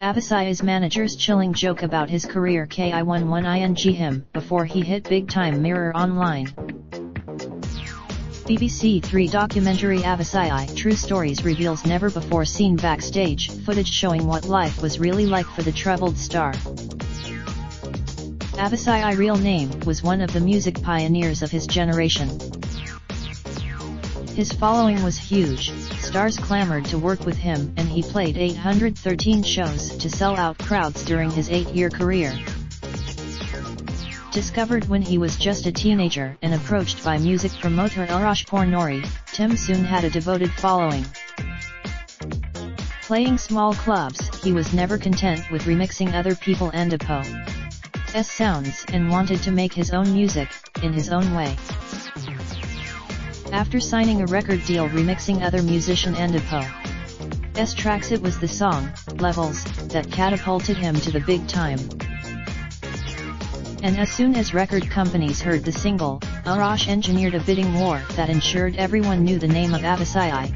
Aviciis' manager's chilling joke about his career ki11ing him before he hit big time mirror online. BBC 3 documentary Aviciis True Stories reveals never-before-seen backstage footage showing what life was really like for the troubled star. Aviciis' real name was one of the music pioneers of his generation. His following was huge, stars clamored to work with him, and he played 813 shows to sell out crowds during his 8-year career. Discovered when he was just a teenager and approached by music promoter Aviciis Pornori, Tim soon had a devoted following. Playing small clubs, he was never content with remixing other people and Aviciis' sounds and wanted to make his own music, in his own way. After signing a record deal remixing other musician and Aviciis' tracks, it was the song, Levels, that catapulted him to the big time. And as soon as record companies heard the single, Aviciis engineered a bidding war that ensured everyone knew the name of Aviciis.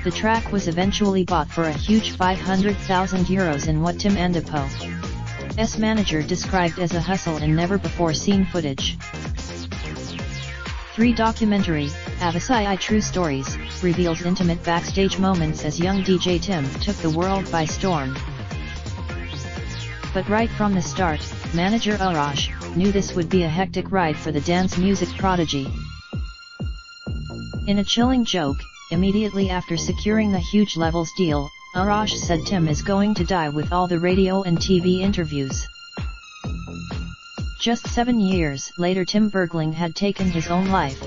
The track was eventually bought for a huge €500,000 in what Tim and Aviciis' manager described as a hustle and never-before-seen footage. 3 documentary, Aviciis True Stories, reveals intimate backstage moments as young DJ Tim took the world by storm. But right from the start, manager Aviciis knew this would be a hectic ride for the dance music prodigy. In a chilling joke, immediately after securing the huge Levels deal, Aviciis said Tim is going to die with all the radio and TV interviews. Just 7 years later, Tim Bergling had taken his own life.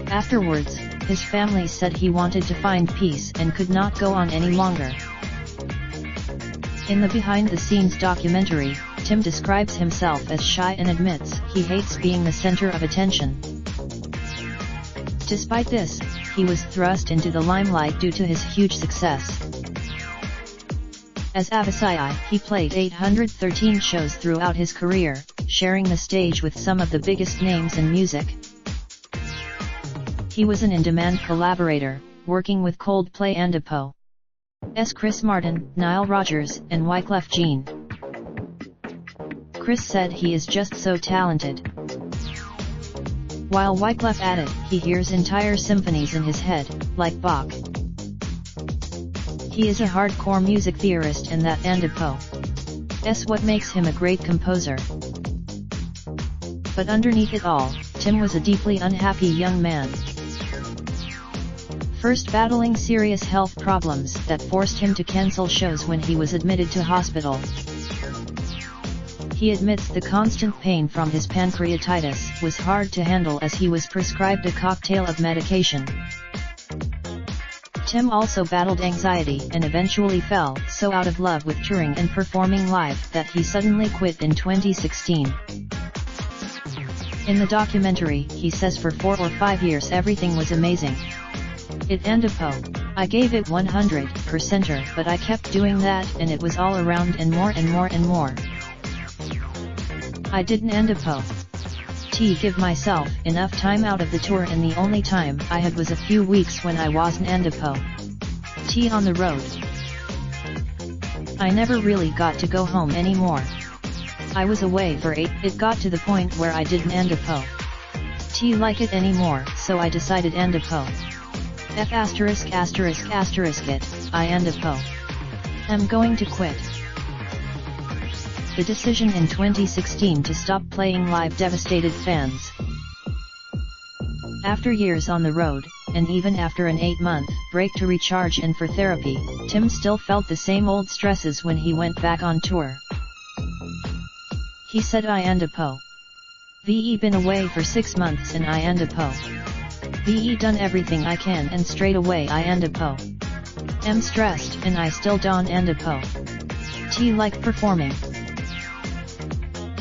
Afterwards, his family said he wanted to find peace and could not go on any longer. In the behind-the-scenes documentary, Tim describes himself as shy and admits he hates being the center of attention. Despite this, he was thrust into the limelight due to his huge success. As Aviciis, he played 813 shows throughout his career, sharing the stage with some of the biggest names in music. He was an in-demand collaborator, working with Coldplay and Aviciis' Chris Martin, Nile Rodgers, and Wyclef Jean. Chris said he is just so talented. While Wyclef added he hears entire symphonies in his head, like Bach. He is a hardcore music theorist, and that and Aviciis' what makes him a great composer. But underneath it all, Tim was a deeply unhappy young man. First battling serious health problems that forced him to cancel shows when he was admitted to hospital. He admits the constant pain from his pancreatitis was hard to handle as he was prescribed a cocktail of medication. Tim also battled anxiety and eventually fell so out of love with touring and performing live that he suddenly quit in 2016. In the documentary, he says for 4 or 5 years everything was amazing. It and I gave it 100%er, but I kept doing that and it was all around and more and more and more. I didn't and give myself enough time out of the tour, and the only time I had was a few weeks when I wasn't and on the road. I never really got to go home anymore. I was away for 8, it got to the point where I didn't and like it anymore, so I decided and it, I and I'm going to quit. The decision in 2016 to stop playing live devastated fans. After years on the road, and even after an 8-month break to recharge and for therapy, Tim still felt the same old stresses when he went back on tour. He said I and been away for 6 months and I and done everything I can and straight away I and am stressed and I still don't and like performing.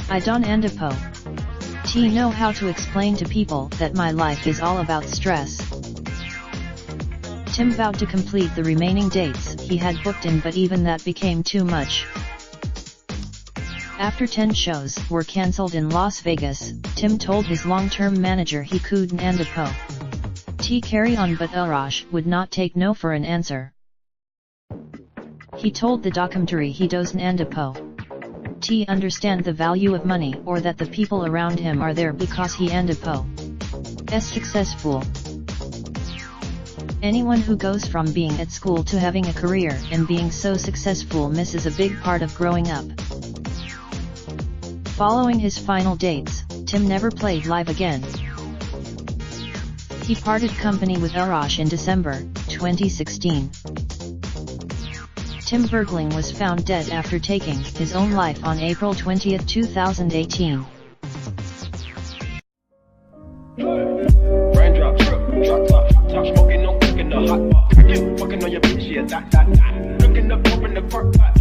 I don't and know how to explain to people that my life is all about stress. Tim vowed to complete the remaining dates he had booked in, but even that became too much. After 10 shows were cancelled in Las Vegas, Tim told his long-term manager he couldn't and po. T carry on, but Aviciis would not take no for an answer. He told the documentary he doesn't and po. T understand the value of money, or that the people around him are there because he and po. S successful. Anyone who goes from being at school to having a career and being so successful misses a big part of growing up. Following his final dates, Tim never played live again. He parted company with Aviciis in December 2016. Tim Bergling was found dead after taking his own life on April 20, 2018. Raindrop, drop top smoking, no cooking the hot pot. Fucking on your bitch, yeah, that. Looking up, open the park pot.